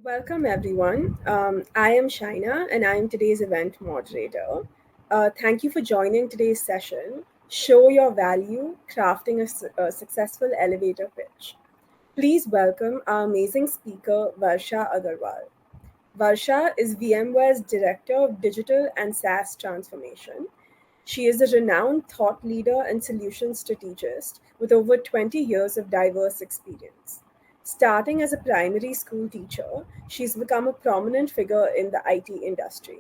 Welcome, everyone. I am Shaina, and I am today's event moderator. Thank you for joining today's session. Show your value, crafting a successful elevator pitch. Please welcome our amazing speaker, Varsha Agarwal. Varsha is VMware's Director of Digital and SaaS Transformation. She is a renowned thought leader and solution strategist with over 20 years of diverse experience. Starting as a primary school teacher, she's become a prominent figure in the IT industry.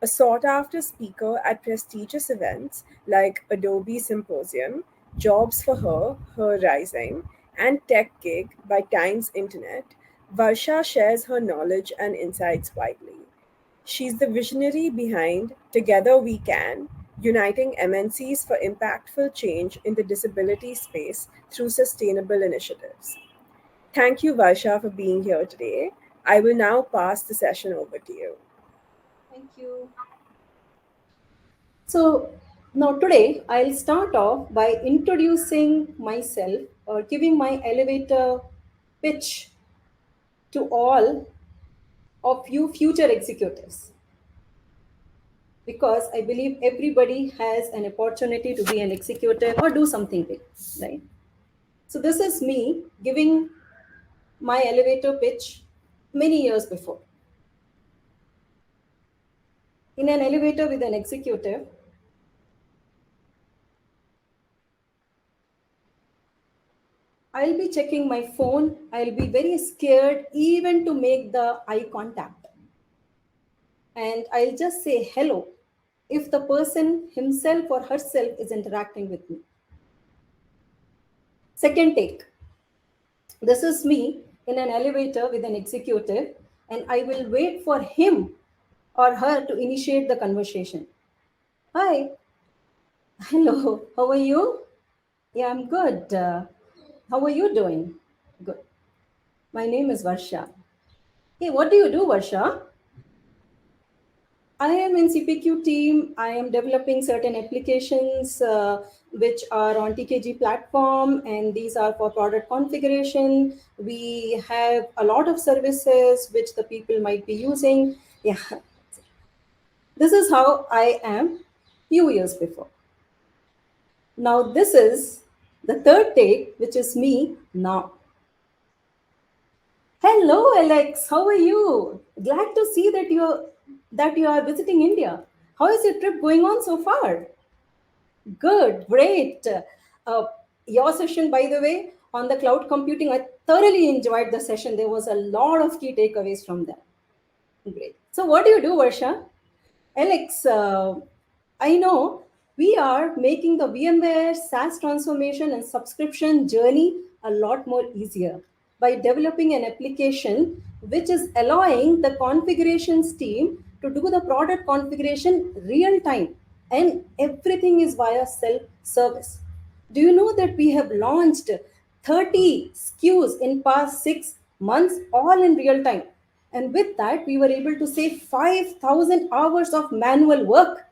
A sought after speaker at prestigious events like Adobe Symposium, Jobs for Her Rising, and Tech Gig by Times Internet, Varsha shares her knowledge and insights widely. She's the visionary behind Together We Can, uniting MNCs for impactful change in the disability space through sustainable initiatives. Thank you, Varsha, for being here today. I will now pass the session over to you. Thank you. So now today I'll start off by introducing myself or giving my elevator pitch to all of you future executives because I believe everybody has an opportunity to be an executive or do something big, right? So this is me giving my elevator pitch many years before. In an elevator with an executive, I'll be checking my phone. I'll be very scared even to make the eye contact. And I'll just say hello if the person himself or herself is interacting with me. Second take. This is me in an elevator with an executive, and I will wait for him or her to initiate the conversation. Hi, hello, how are you? Yeah, I'm good. How are you doing? Good. My name is Varsha. Hey, what do you do, Varsha? I am in CPQ team. I am developing certain applications which are on TKG platform, and these are for product configuration. We have a lot of services which the people might be using. Yeah, this is how I am few years before. Now this is the third take, which is me now. Hello, Alex. How are you? Glad to see that you are visiting India. How is your trip going on so far? Good, great. Uh, your session, by the way, on the cloud computing, I thoroughly enjoyed the session. There was a lot of key takeaways from that. Great. So, what do you do, Varsha? Alex, I know we are making the VMware SaaS transformation and subscription journey a lot more easier by developing an application which is allowing the configurations team to do the product configuration real time, and everything is via self service. Do you know that we have launched 30 SKUs in past 6 months all in real time? And with that, we were able to save 5,000 hours of manual work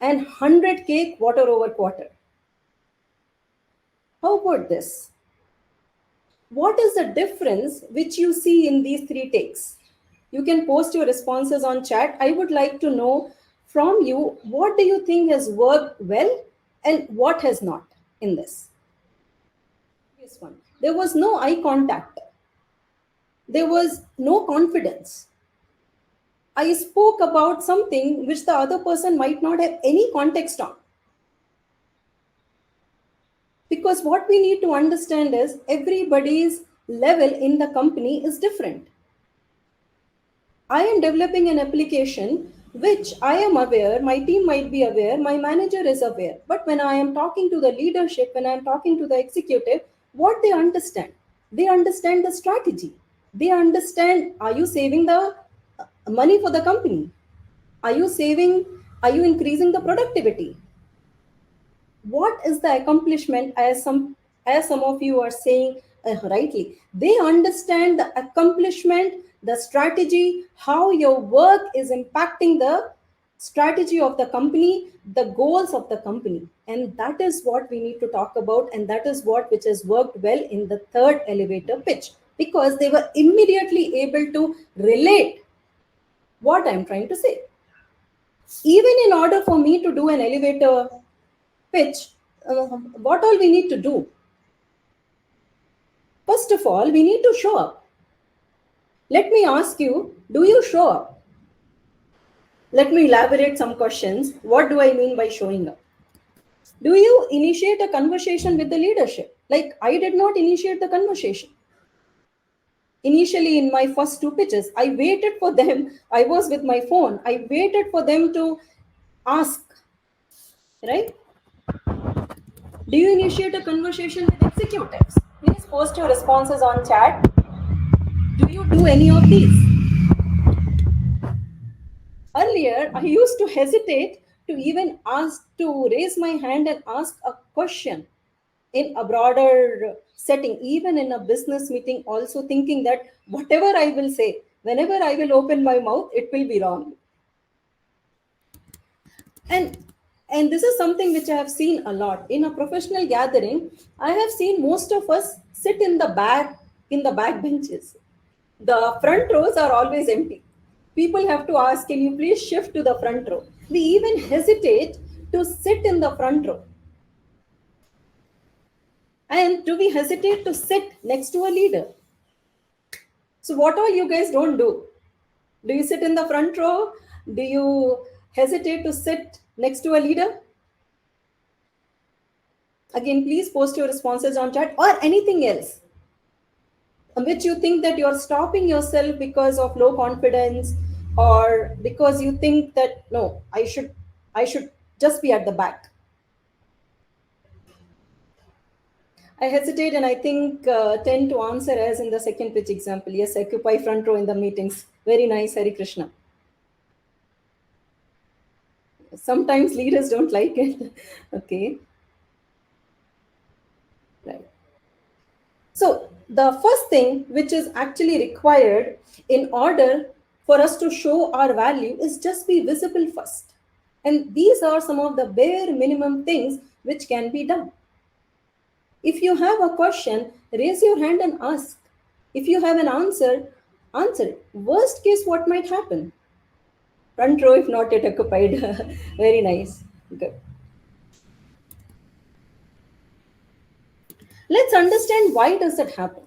and 100K quarter over quarter. How about this? What is the difference which you see in these three takes? You can post your responses on chat. I would like to know from you, what do you think has worked well and what has not in this? This one. There was no eye contact. There was no confidence. I spoke about something which the other person might not have any context on. Because what we need to understand is everybody's level in the company is different. I am developing an application which I am aware, my team might be aware, my manager is aware. But when I am talking to the leadership, when I am talking to the executive, what they understand the strategy. They understand, are you saving the money for the company? Are you saving? Are you increasing the productivity? What is the accomplishment, as some of you are saying rightly? They understand the accomplishment, the strategy, how your work is impacting the strategy of the company, the goals of the company. And that is what we need to talk about, and that is what which has worked well in the third elevator pitch. because they were immediately able to relate what I'm trying to say. Even in order for me to do an elevator pitch, what all we need to do? First of all, we need to show up. Let me ask you, do you show up? Let me elaborate some questions. What do I mean by showing up? Do you initiate a conversation with the leadership? Like, I did not initiate the conversation. Initially, in my first two pitches, I waited for them. I was with my phone. I waited for them to ask, right? Do you initiate a conversation with executives? Please post your responses on chat. Do you do any of these? Earlier, I used to hesitate to even ask to raise my hand and ask a question in a broader setting, even in a business meeting, also thinking that whatever I will say, whenever I will open my mouth, it will be wrong. And this is something which I have seen a lot in a professional gathering. I have seen most of us sit in the back benches. The front rows are always empty. People have to ask, can you please shift to the front row? We even hesitate to sit in the front row. And do we hesitate to sit next to a leader? So, what all you guys don't do? Do you sit in the front row? Do you hesitate to sit next to a leader? Again, please post your responses on chat or anything else which you think that you're stopping yourself because of low confidence, or because you think that no, I should just be at the back. I hesitate and I think tend to answer as in the second pitch example. Yes, occupy front row in the meetings. Very nice, Hari Krishna. Sometimes leaders don't like it. Okay, right. So the first thing which is actually required in order for us to show our value is just be visible first. And these are some of the bare minimum things which can be done. If you have a question, raise your hand and ask. If you have an answer, answer it. Worst case, what might happen? Front row if not yet occupied. Very nice. Good. Let's understand why does that happen.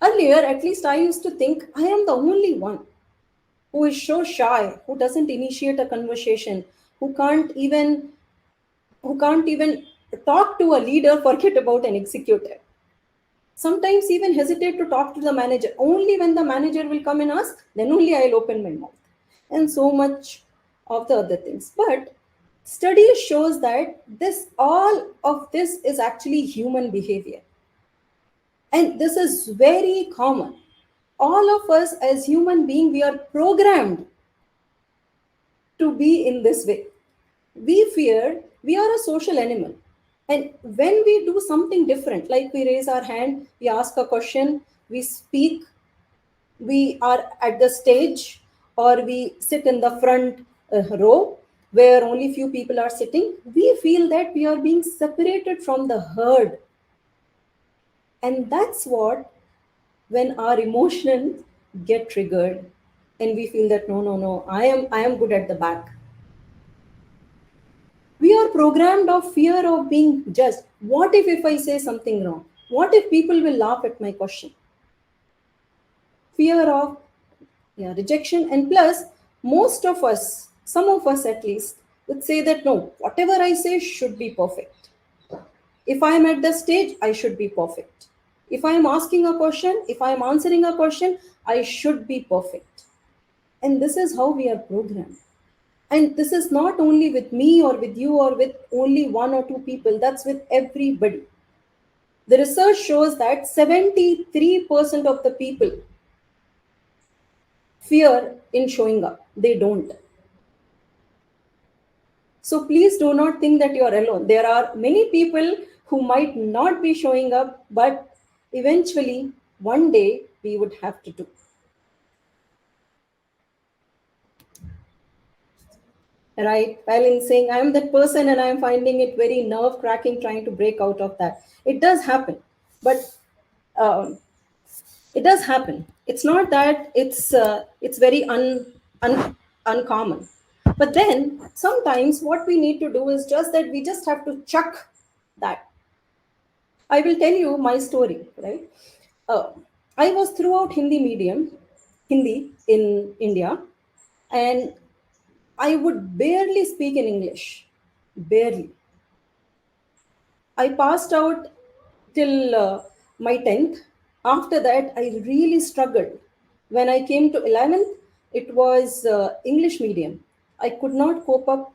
Earlier, at least I used to think I am the only one who is so shy, who doesn't initiate a conversation, who can't even talk to a leader, forget about an executive. Sometimes even hesitate to talk to the manager. Only when the manager will come and ask, then only I'll open my mouth. And so much of the other things. But study shows that this all of this is actually human behavior. And this is very common. All of us as human beings, we are programmed to be in this way. We fear, we are a social animal. And when we do something different, like we raise our hand, we ask a question, we speak, we are at the stage, or we sit in the front row where only few people are sitting, we feel that we are being separated from the herd. And that's what, when our emotions get triggered and we feel that no, I am good at the back. We are programmed of fear of being judged. What if I say something wrong? What if people will laugh at my question? Fear of rejection. And plus, most of us, some of us at least, would say that no, whatever I say should be perfect. If I am at the stage, I should be perfect. If I am asking a question, if I am answering a question, I should be perfect. And this is how we are programmed. And this is not only with me or with you or with only one or two people, that's with everybody. The research shows that 73% of the people fear in showing up. They don't. So please do not think that you are alone. There are many people who might not be showing up, but eventually, one day, we would have to do. Right? While in saying, I am that person and I am finding it very nerve cracking trying to break out of that. It does happen. But Um, it does happen. It's not that it's very uncommon. But then sometimes what we need to do is just that we just have to chuck that. I will tell you my story, right? Uh, I was throughout Hindi in India, and I would barely speak in English. Barely. I passed out till my 10th. After that, I really struggled. When I came to 11th, it was English medium. I could not cope up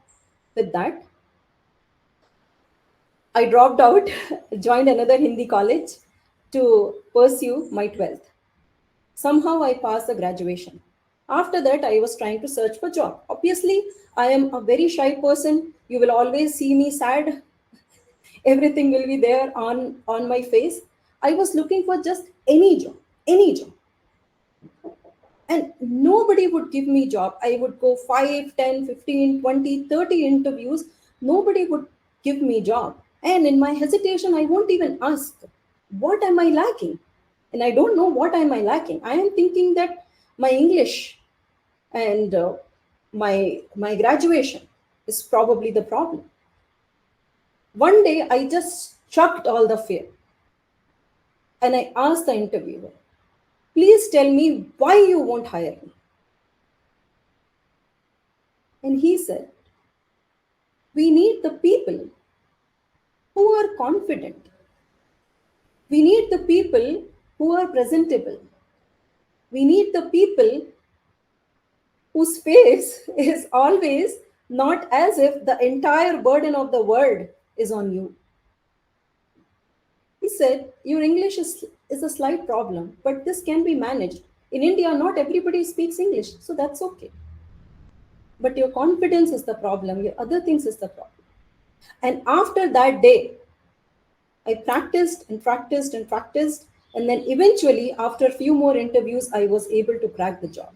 with that. I dropped out, joined another Hindi college to pursue my 12th. Somehow I passed the graduation. After that, I was trying to search for job. Obviously, I am a very shy person. You will always see me sad. Everything will be there on my face. I was looking for just any job, and nobody would give me job. I would go 5, 10, 15, 20, 30 interviews. Nobody would give me job, and in my hesitation I won't even ask what am I lacking. And I don't know what am I lacking. I am thinking that my English and my graduation is probably the problem. One day I just chucked all the fear, and I asked the interviewer, please tell me why you won't hire me. And he said, we need the people who are confident. We need the people who are presentable. We need the people whose face is always not as if the entire burden of the world is on you. He said, your English is a slight problem, but this can be managed. In India, not everybody speaks English, so that's okay. But your confidence is the problem, your other things is the problem. And after that day, I practiced and practiced and practiced, and then eventually, after a few more interviews, I was able to crack the job.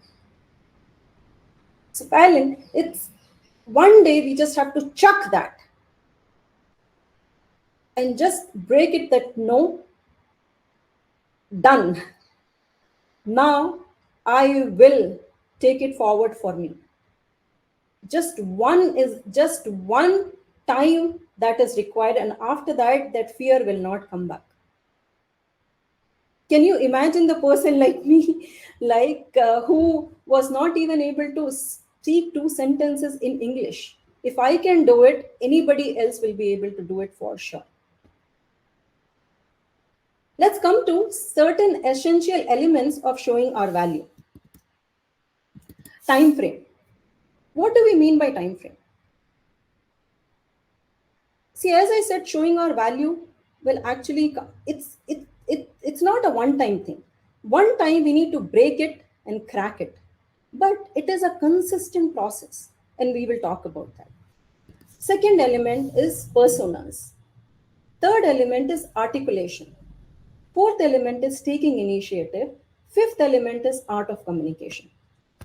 So, Palin, it's one day we just have to chuck that and just break it that no, done. Now I will take it forward for me. Just one time that is required, and after that, that fear will not come back. Can you imagine the person like me, like who was not even able to speak two sentences in English? If I can do it, anybody else will be able to do it for sure. Let's come to certain essential elements of showing our value. Time frame. What do we mean by time frame? See, as I said, showing our value will actually it's not a one time thing. One time we need to break it and crack it, but it is a consistent process, and we will talk about that. Second element is personas. Third element is articulation. Fourth element is taking initiative. Fifth element is art of communication.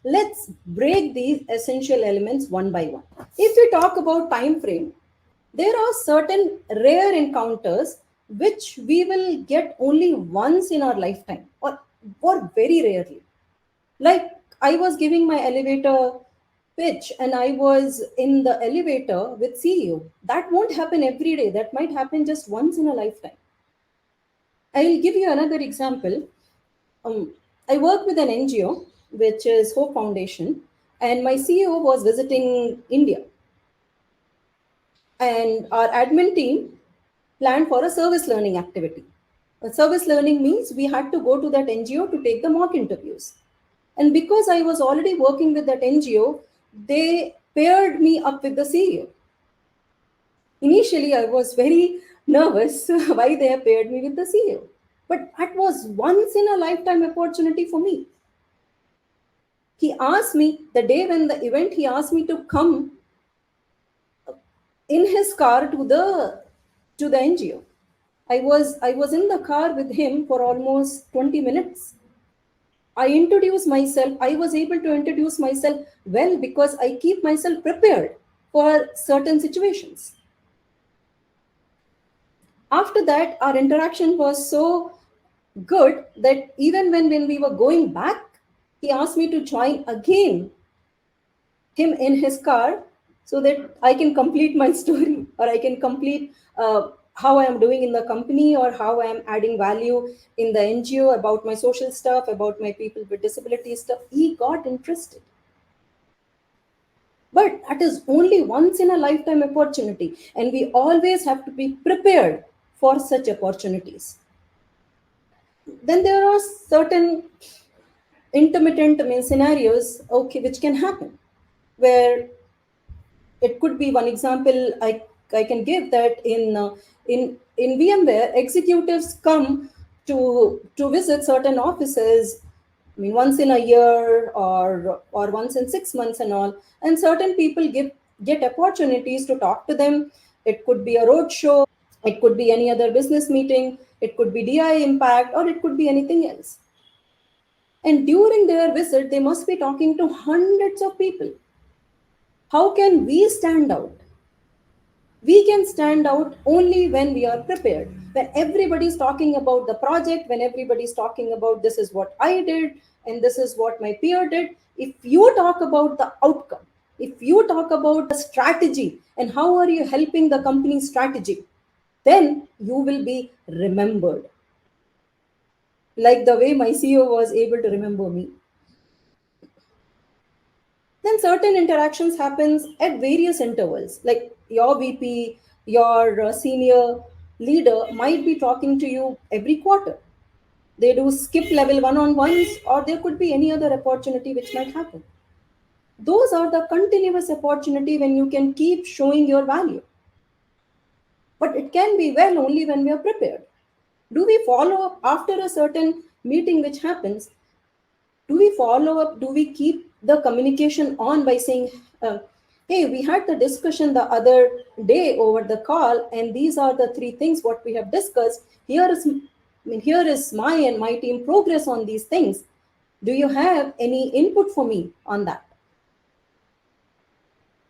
Let's break these essential elements one by one. If we talk about time frame, there are certain rare encounters which we will get only once in our lifetime, or very rarely. Like, I was giving my elevator pitch and I was in the elevator with CEO. That won't happen every day. That might happen just once in a lifetime. I'll give you another example. I work with an NGO, which is Hope Foundation, and my CEO was visiting India. And our admin team planned for a service learning activity. Service learning means we had to go to that NGO to take the mock interviews. And because I was already working with that NGO, they paired me up with the CEO. Initially, I was very nervous why they have paired me with the CEO. But that was once in a lifetime opportunity for me. He asked me, the day when the event, he asked me to come in his car to the NGO. I was in the car with him for almost 20 minutes. I introduced myself. I was able to introduce myself well because I keep myself prepared for certain situations. After that, our interaction was so Good that even when we were going back, he asked me to join again him in his car so that I can complete my story, or I can complete how I am doing in the company, or how I am adding value in the NGO, about my social stuff, about my people with disability stuff. He got interested. But that is only once in a lifetime opportunity, and we always have to be prepared for such opportunities. Then there are certain intermittent, I mean, scenarios, okay, which can happen, where it could be one example I can give, that in VMware, executives come to visit certain offices, I mean, once in a year, or once in 6 months and all. And certain people get opportunities to talk to them. It could be a road show, it could be any other business meeting, it could be DI impact, or it could be anything else. And during their visit, they must be talking to hundreds of people. How can we stand out? We can stand out only when we are prepared. When everybody's talking about the project, when everybody's talking about this is what I did and this is what my peer did, if you talk about the outcome, if you talk about the strategy and how are you helping the company's strategy, then you will be remembered. Like the way my CEO was able to remember me. Then certain interactions happens at various intervals, like your VP, your senior leader might be talking to you every quarter. They do skip level one-on-ones, or there could be any other opportunity which might happen. Those are the continuous opportunity when you can keep showing your value. But it can be well only when we are prepared. Do we follow up after a certain meeting which happens? Do we follow up? Do we keep the communication on by saying, hey, we had the discussion the other day over the call, and these are the three things what we have discussed. Here is my and my team progress on these things. Do you have any input for me on that?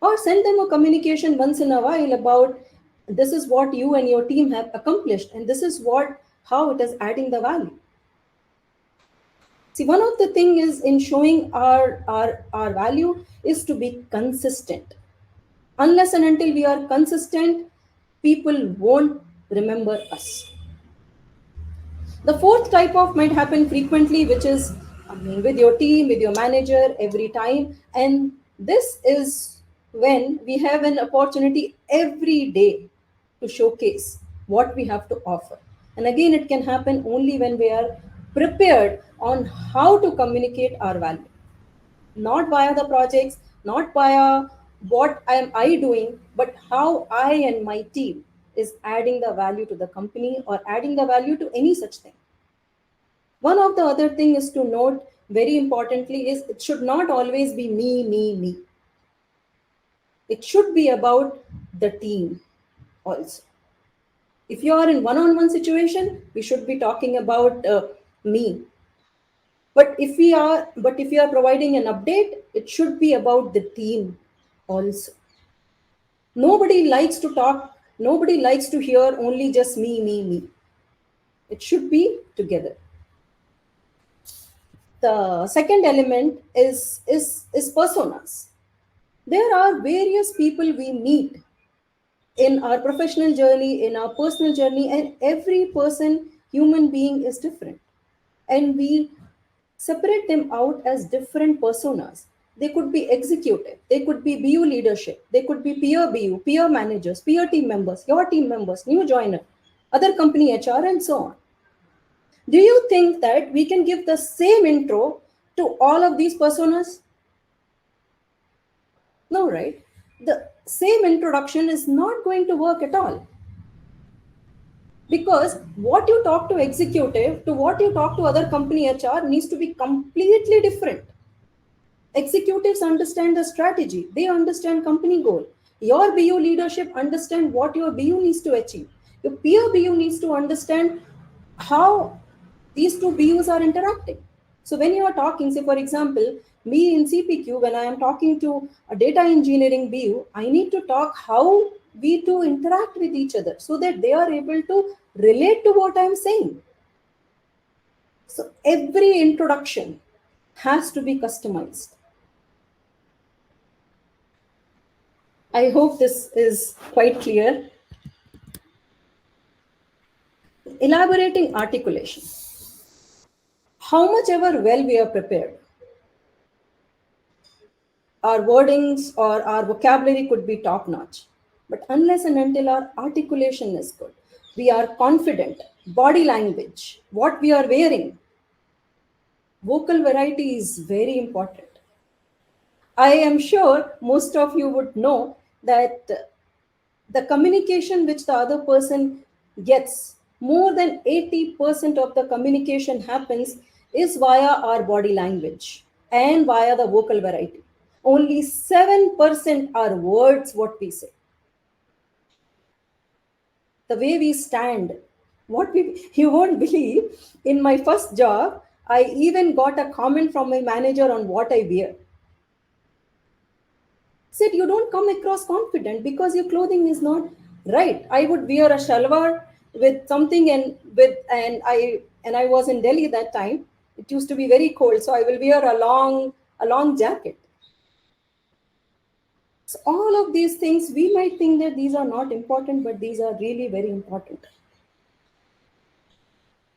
Or send them a communication once in a while about, this is what you and your team have accomplished, and this is what how it is adding the value. See, one of the thing is in showing our value is to be consistent. Unless and until we are consistent, people won't remember us. The fourth type of might happen frequently, which is, I mean, with your team, with your manager every time. And this is when we have an opportunity every day to showcase what we have to offer. And again, it can happen only when we are prepared on how to communicate our value, not via the projects, not via what am I doing, but how I and my team is adding the value to the company or adding the value to any such thing. One of the other thing is to note very importantly is it should not always be me, me, me. It should be about the team also. If you are in one-on-one situation, we should be talking about me. But if you are providing an update, it should be about the team also. Nobody likes to talk, nobody likes to hear only just me, me, me. It should be together. The second element is personas. There are various people we meet in our professional journey, in our personal journey, and every person, human being, is different. And we separate them out as different personas. They could be executive, they could be BU leadership, they could be peer BU, peer managers, peer team members, your team members, new joiner, other company HR, and so on. Do you think that we can give the same intro to all of these personas? No, right? The same introduction is not going to work at all, because what you talk to executive to what you talk to other company HR needs to be completely different. Executives understand the strategy, they understand company goal. Your BU leadership understand what your BU needs to achieve. Your peer BU needs to understand how these two BUs are interacting. So when you are talking, say for example, me in CPQ, when I am talking to a data engineering BU, I need to talk how we two interact with each other so that they are able to relate to what I am saying. So every introduction has to be customized. I hope this is quite clear. Elaborating articulation. How much ever well we are prepared, our wordings or our vocabulary could be top notch. But unless and until our articulation is good, we are confident, body language, what we are wearing, vocal variety is very important. I am sure most of you would know that the communication which the other person gets, more than 80% of the communication happens is via our body language and via the vocal variety. Only 7% are words what we say. The way we stand, what we, you won't believe, in my first job, I even got a comment from my manager on what I wear. Said you don't come across confident because your clothing is not right. I would wear a shalwar with something and I was in Delhi that time. It used to be very cold, so I will wear a long jacket. So all of these things we might think that these are not important, but these are really very important.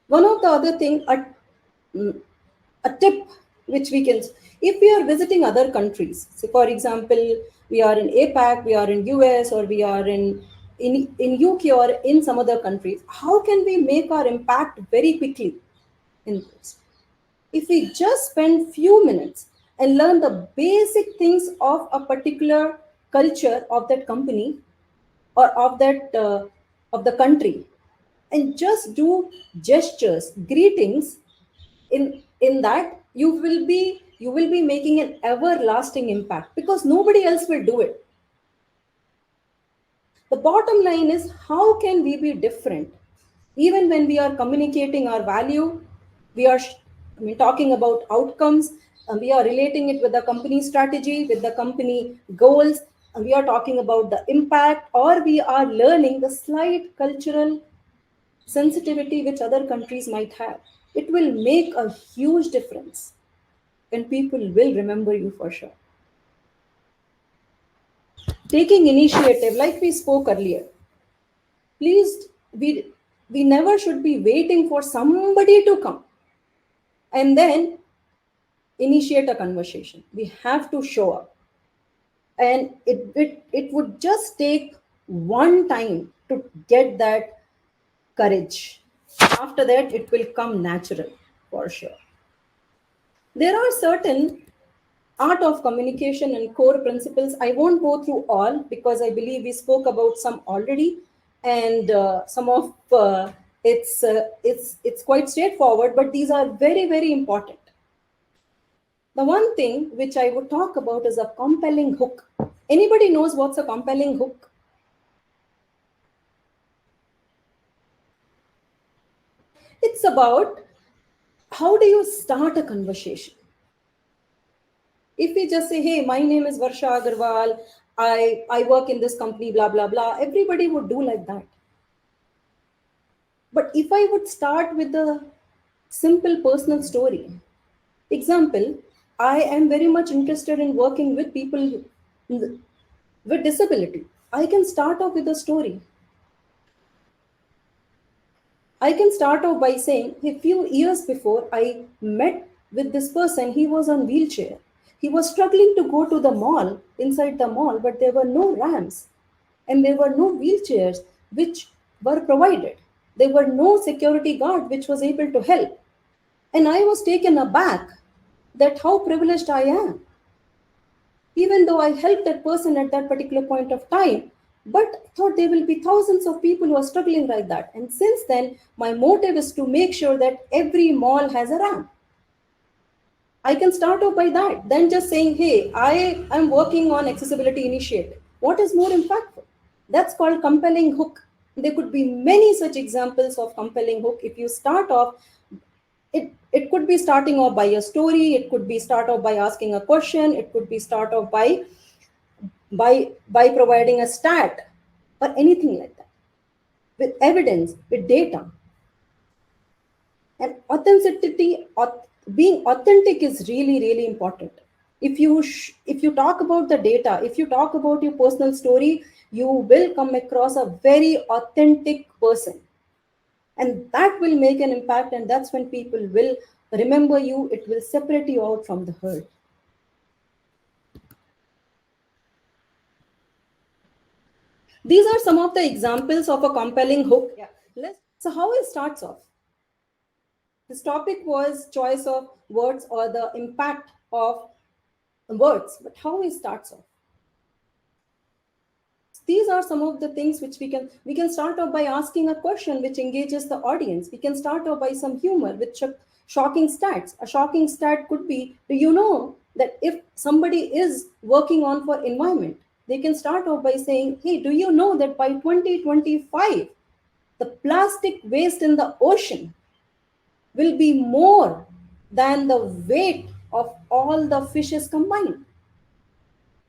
One of the other thing, a tip which we can, if we are visiting other countries, so for example, we are in APAC, we are in US, or we are in UK or in some other countries, how can we make our impact very quickly in this? If we just spend few minutes and learn the basic things of a particular culture of that company or of the country, and just do gestures, greetings, in that you will be making an everlasting impact because nobody else will do it. The bottom line is, how can we be different even when we are communicating our value? We are talking about outcomes, and we are relating it with the company strategy, with the company goals, and we are talking about the impact, or we are learning the slight cultural sensitivity which other countries might have. It will make a huge difference, and people will remember you for sure. Taking initiative, like we spoke earlier, please, we never should be waiting for somebody to come and then initiate a conversation. We have to show up, and it would just take one time to get that courage. After that, it will come natural for sure. There are certain art of communication and core principles. I won't go through all because I believe we spoke about some already, and some of it's quite straightforward, but these are very very important. The one thing which I would talk about is a compelling hook. Anybody knows what's a compelling hook? It's about how do you start a conversation. If we just say, hey, my name is Varsha Agarwal, I work in this company, blah, blah, blah, everybody would do like that. But if I would start with a simple personal story, example, I am very much interested in working with people with disability. I can start off with a story. I can start off by saying a few years before I met with this person, he was on wheelchair. He was struggling to go to the mall, inside the mall, but there were no ramps and there were no wheelchairs which were provided. There were no security guard which was able to help. And I was taken aback that how privileged I am. Even though I helped that person at that particular point of time, but I thought there will be thousands of people who are struggling like that. And since then, my motive is to make sure that every mall has a ramp. I can start off by that, then just saying, hey, I am working on accessibility initiative. What is more impactful? That's called compelling hook. There could be many such examples of compelling hook. If you start off, it could be starting off by a story, it could be start off by asking a question, it could be start off by providing a stat or anything like that, with evidence, with data. And authenticity, being authentic is really, really important. If you talk about the data, if you talk about your personal story, you will come across a very authentic person, and that will make an impact, and that's when people will remember you. It will separate you out from the herd. These are some of the examples of a compelling hook. Yeah. So how it starts off. This topic was choice of words or the impact of words, but how it starts off. These are some of the things which we can start off by asking a question which engages the audience. We can start off by some humor with shocking stats. A shocking stat could be, do you know that if somebody is working on for environment, they can start off by saying, hey, do you know that by 2025 the plastic waste in the ocean will be more than the weight of all the fishes combined?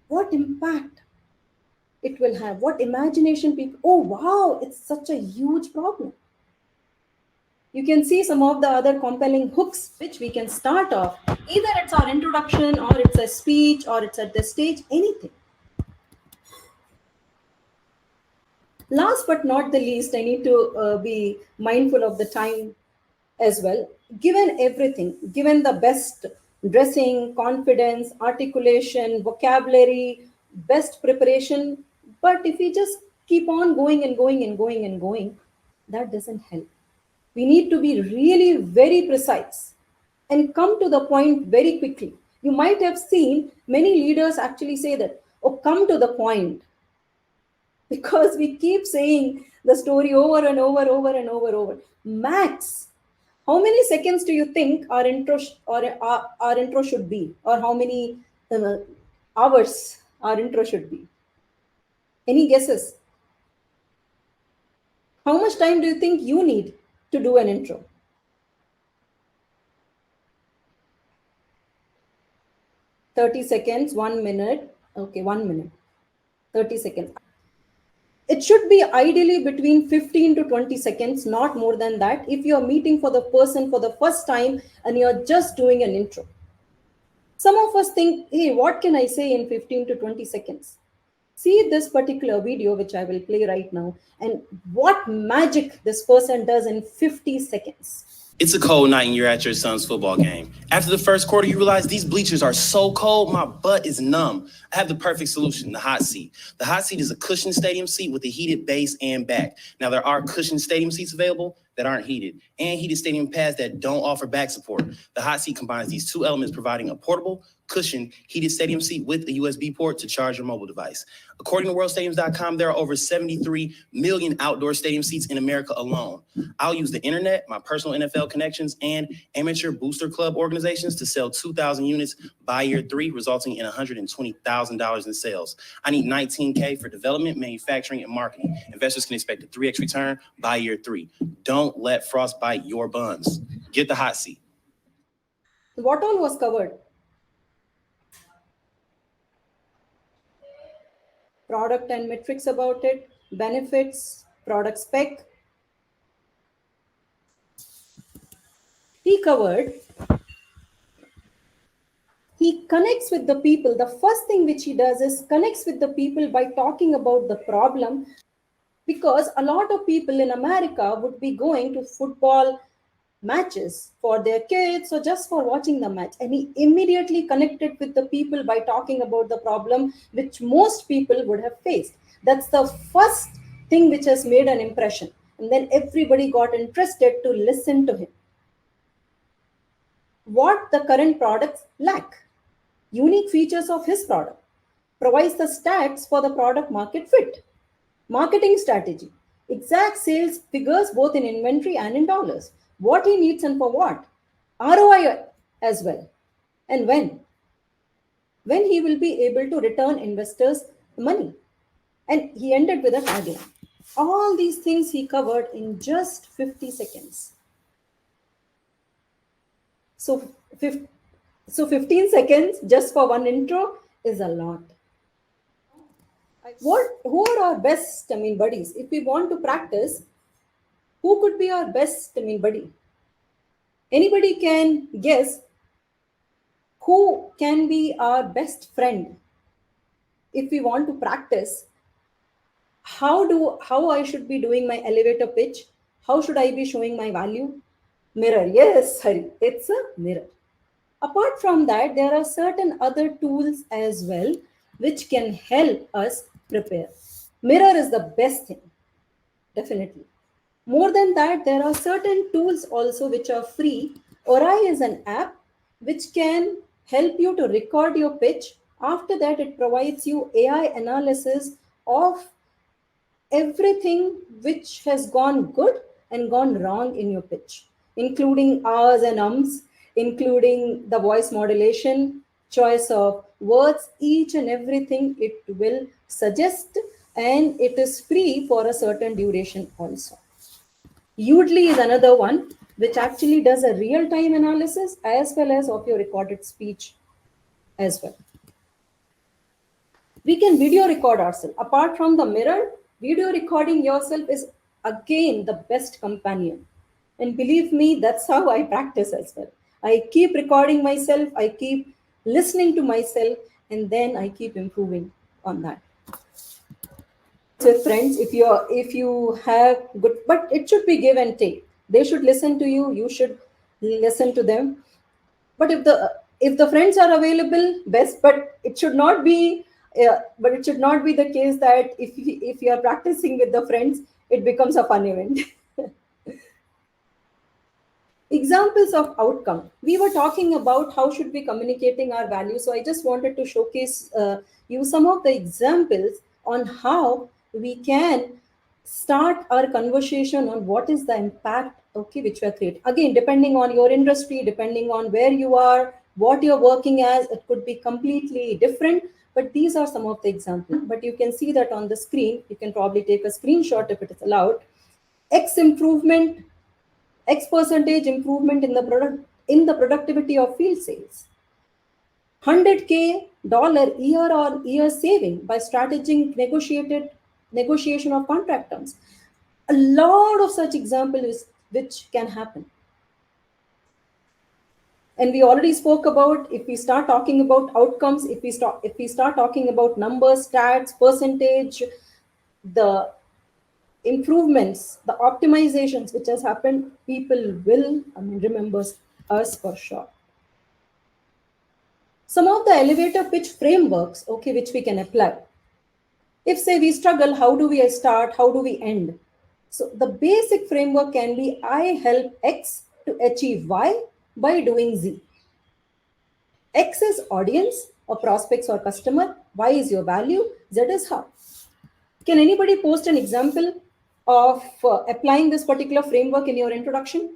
What impact it will have, what imagination people, oh wow, it's such a huge problem. You can see some of the other compelling hooks which we can start off. Either it's our introduction, or it's a speech, or it's at the stage, anything. Last but not the least, I need to be mindful of the time as well. Given everything, given the best dressing, confidence, articulation, vocabulary, best preparation, but if we just keep on going and going and going and going, that doesn't help. We need to be really very precise and come to the point very quickly. You might have seen many leaders actually say that, oh, come to the point, because we keep saying the story over and over, over. Max, how many seconds do you think our intro our intro should be, or how many uh, hours our intro should be? Any guesses? How much time do you think you need to do an intro? 30 seconds, 1 minute. Okay, 1 minute, 30 seconds. It should be ideally between 15 to 20 seconds, not more than that, if you're meeting for the person for the first time and you're just doing an intro. Some of us think, hey, what can I say in 15 to 20 seconds? See this particular video, which I will play right now, and what magic this person does in 50 seconds. It's a cold night and you're at your son's football game. After the first quarter, you realize these bleachers are so cold, my butt is numb. I have the perfect solution, the hot seat. The hot seat is a cushioned stadium seat with a heated base and back. Now, there are cushioned stadium seats available that aren't heated, and heated stadium pads that don't offer back support. The hot seat combines these two elements, providing a portable, cushioned, heated stadium seat with a USB port to charge your mobile device. According to worldstadiums.com, there are over 73 million outdoor stadium seats in America alone. I'll use the internet, my personal NFL connections, and amateur booster club organizations to sell 2,000 units by year 3, resulting in $120,000 in sales. I need $19K for development, manufacturing, and marketing. Investors can expect a 3x return by year 3. Don't let frost bite your buns. Get the hot seat. What all was covered? Product and metrics about it, benefits, product spec. He covered, he connects with the people. The first thing which he does is connects with the people by talking about the problem, because a lot of people in America would be going to football matches for their kids or just for watching the match, and he immediately connected with the people by talking about the problem which most people would have faced. That's the first thing which has made an impression, and then everybody got interested to listen to him. What the current products lack, unique features of his product, provides the stats for the product market fit, marketing strategy, exact sales figures both in inventory and in dollars, what he needs and for what, ROI as well, and when he will be able to return investors money. And he ended with a tagline. All these things he covered in just 50 seconds. So, so 15 seconds just for one intro is a lot. Who are our best, buddies? If we want to practice, who could be our best, buddy? Anybody can guess who can be our best friend if we want to practice how I should be doing my elevator pitch, how should I be showing my value? Mirror. Yes, sorry, it's a mirror. Apart from that, there are certain other tools as well which can help us prepare. Mirror is the best thing, definitely. More than that, there are certain tools also which are free. Orai is an app which can help you to record your pitch. After that, it provides you AI analysis of everything which has gone good and gone wrong in your pitch, including R's and ums, including the voice modulation, choice of words, each and everything it will suggest, and it is free for a certain duration also. Udly is another one which actually does a real time analysis as well as of your recorded speech as well. We can video record ourselves. Apart from the mirror, video recording yourself is again the best companion. And believe me, that's how I practice as well. I keep recording myself, I keep listening to myself, and then I keep improving on that. With friends, if you have good, but it should be give and take. They should listen to you, you should listen to them. But if the friends are available, best. But it should not be the case that if you are practicing with the friends, it becomes a fun event. Examples of outcome. We were talking about how should we communicating our values, so I just wanted to showcase you some of the examples on how we can start our conversation on what is the impact, okay, which we are creating. Again, depending on your industry, depending on where you are, what you're working as, it could be completely different, but these are some of the examples. But you can see that on the screen. You can probably take a screenshot if it is allowed. X improvement, X percentage improvement in the productivity of field sales. 100K dollar year on year saving by strategic negotiation of contract terms. A lot of such examples which can happen. And we already spoke about, if we start talking about outcomes, if we start talking about numbers, stats, percentage, the improvements, the optimizations which has happened, people will remember us for sure. Some of the elevator pitch frameworks, okay, which we can apply. If say we struggle, how do we start? How do we end? So the basic framework can be I help X to achieve Y by doing Z. X is audience or prospects or customer. Y is your value. Z is how. Can anybody post an example of applying this particular framework in your introduction?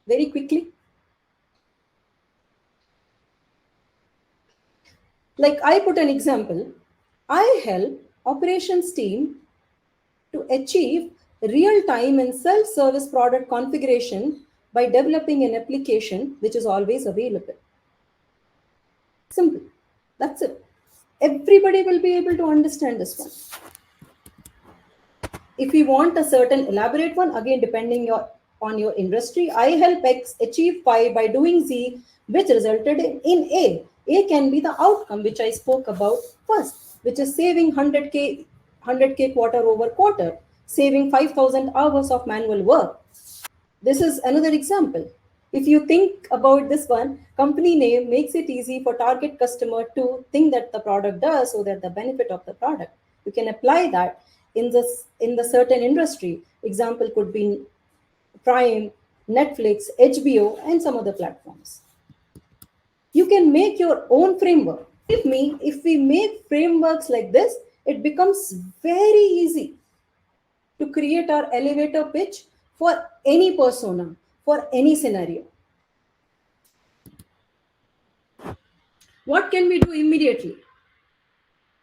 Very quickly. Like I put an example. I help operations team to achieve real-time and self-service product configuration by developing an application which is always available. Simple. That's it. Everybody will be able to understand this one. If we want a certain elaborate one, again, depending on your industry, I help X achieve Y by doing Z, which resulted in A. A can be the outcome which I spoke about first, which is saving 100K quarter over quarter, saving 5,000 hours of manual work. This is another example. If you think about this one, company name makes it easy for target customer to think that the product does, so that the benefit of the product. You can apply that in the certain industry. Example could be Prime, Netflix, HBO, and some other platforms. You can make your own framework. If we make frameworks like this, it becomes very easy to create our elevator pitch for any persona, for any scenario. What can we do immediately?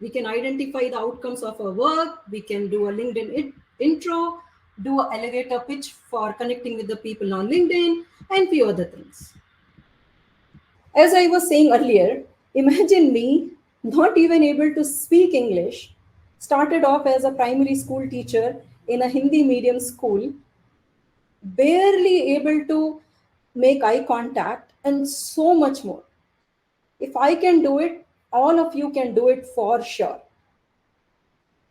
We can identify the outcomes of our work. We can do a LinkedIn intro, do an elevator pitch for connecting with the people on LinkedIn, and few other things. As I was saying earlier, imagine me not even able to speak English, started off as a primary school teacher in a Hindi medium school, barely able to make eye contact, and so much more. If I can do it, all of you can do it for sure.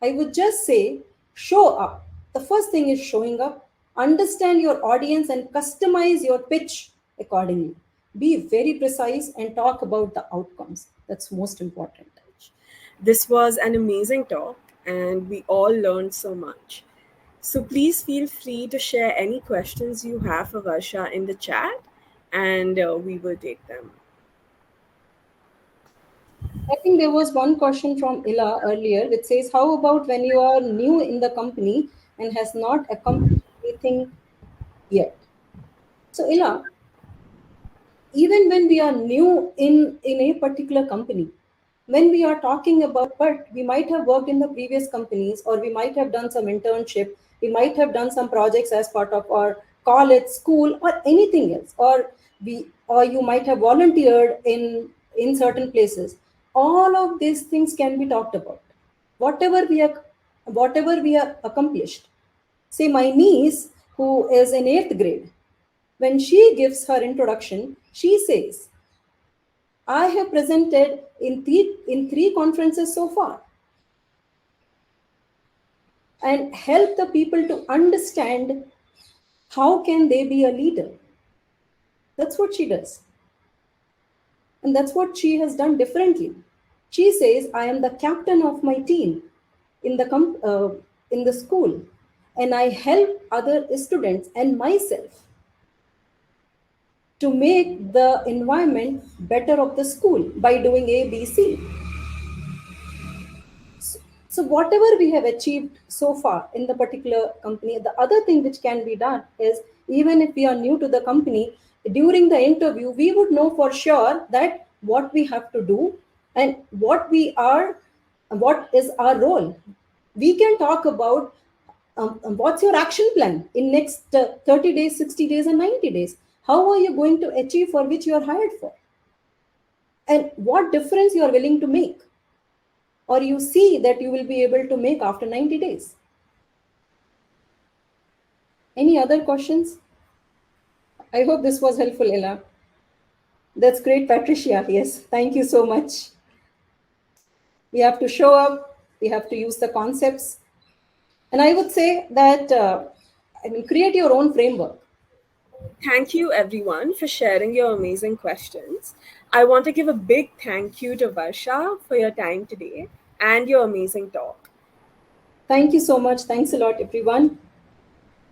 I would just say show up. The first thing is showing up. Understand your audience and customize your pitch accordingly. Be very precise and talk about the outcomes. That's most important. This was an amazing talk, and we all learned so much. So please feel free to share any questions you have for Varsha in the chat, and we will take them. I think there was one question from Ila earlier which says, how about when you are new in the company and has not accomplished anything yet? So, Ila, even when we are new in a particular company, when we are talking about, but we might have worked in the previous companies, or we might have done some internship, we might have done some projects as part of our college, school, or anything else, or you might have volunteered in certain places. All of these things can be talked about. whatever we are Whatever we have accomplished. Say my niece, who is in 8th grade, when she gives her introduction, she says, I have presented in three conferences so far and help the people to understand how can they be a leader. That's what she does. And that's what she has done differently. She says, I am the captain of my team in the school, and I help other students and myself to make the environment better of the school by doing A, B, C. So whatever we have achieved so far in the particular company, the other thing which can be done is, even if we are new to the company, during the interview, we would know for sure that what we have to do and what is our role. We can talk about what's your action plan in next 30 days, 60 days, and 90 days. How are you going to achieve for which you are hired for? And what difference you are willing to make, or you see that you will be able to make after 90 days. Any other questions? I hope this was helpful, Ella. That's great, Patricia. Yes, thank you so much. We have to show up, we have to use the concepts. And I would say that, create your own framework. Thank you, everyone, for sharing your amazing questions. I want to give a big thank you to Varsha for your time today and your amazing talk. Thank you so much. Thanks a lot, everyone.